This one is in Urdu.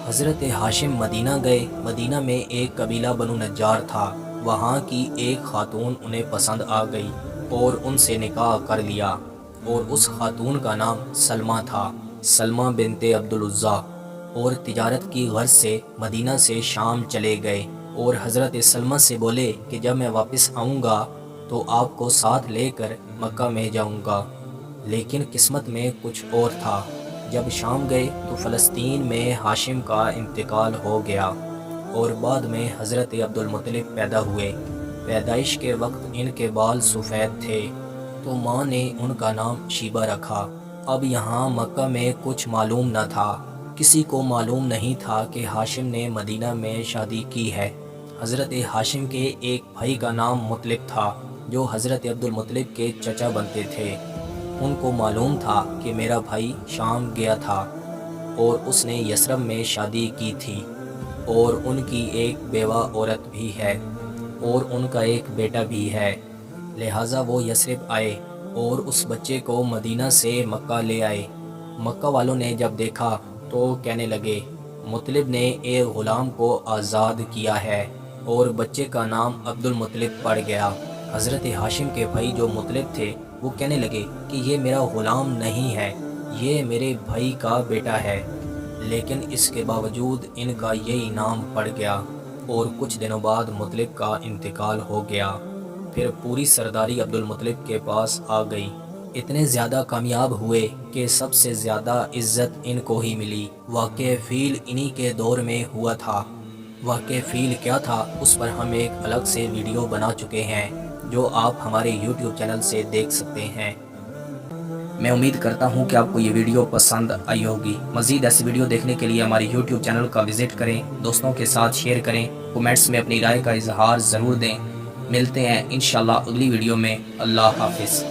حضرت ہاشم مدینہ گئے۔ مدینہ میں ایک قبیلہ بنو نجار تھا۔ وہاں کی ایک خاتون انہیں پسند آ گئی اور ان سے نکاح کر لیا، اور اس خاتون کا نام سلمہ تھا، سلمہ بنت عبدالعزیٰ، اور تجارت کی غرض سے مدینہ سے شام چلے گئے، اور حضرت سلمہ سے بولے کہ جب میں واپس آؤں گا تو آپ کو ساتھ لے کر مکہ میں جاؤں گا، لیکن قسمت میں کچھ اور تھا۔ جب شام گئے تو فلسطین میں ہاشم کا انتقال ہو گیا، اور بعد میں حضرت عبدالمطلب پیدا ہوئے۔ پیدائش کے وقت ان کے بال سفید تھے، تو ماں نے ان کا نام شیبہ رکھا۔ اب یہاں مکہ میں کچھ معلوم نہ تھا، کسی کو معلوم نہیں تھا کہ ہاشم نے مدینہ میں شادی کی ہے۔ حضرت ہاشم کے ایک بھائی کا نام مطلب تھا، جو حضرت عبدالمطلب کے چچا بنتے تھے۔ ان کو معلوم تھا کہ میرا بھائی شام گیا تھا، اور اس نے یثرب میں شادی کی تھی، اور ان کی ایک بیوہ عورت بھی ہے، اور ان کا ایک بیٹا بھی ہے۔ لہٰذا وہ یثرب آئے اور اس بچے کو مدینہ سے مکہ لے آئے۔ مکہ والوں نے جب دیکھا تو کہنے لگے، مطلب نے ایک غلام کو آزاد کیا ہے، اور بچے کا نام عبدالمطلب پڑ گیا۔ حضرت ہاشم کے بھائی جو مطلب تھے وہ کہنے لگے کہ یہ میرا غلام نہیں ہے، یہ میرے بھائی کا بیٹا ہے، لیکن اس کے باوجود ان کا یہی نام پڑ گیا، اور کچھ دنوں بعد مطلب کا انتقال ہو گیا۔ پھر پوری سرداری عبدالمطلب کے پاس آ گئی۔ اتنے زیادہ کامیاب ہوئے کہ سب سے زیادہ عزت ان کو ہی ملی۔ واقع فیل انہی کے دور میں ہوا تھا۔ واقع فیل کیا تھا اس پر ہم ایک الگ سے ویڈیو بنا چکے ہیں، جو آپ ہمارے یوٹیوب چینل سے دیکھ سکتے ہیں۔ میں امید کرتا ہوں کہ آپ کو یہ ویڈیو پسند آئی ہوگی۔ مزید ایسی ویڈیو دیکھنے کے لیے ہمارے یوٹیوب چینل کا وزٹ کریں، دوستوں کے ساتھ شیئر کریں، کومنٹس میں اپنی رائے کا اظہار ضرور دیں۔ ملتے ہیں انشاءاللہ اگلی ویڈیو میں۔ اللہ حافظ۔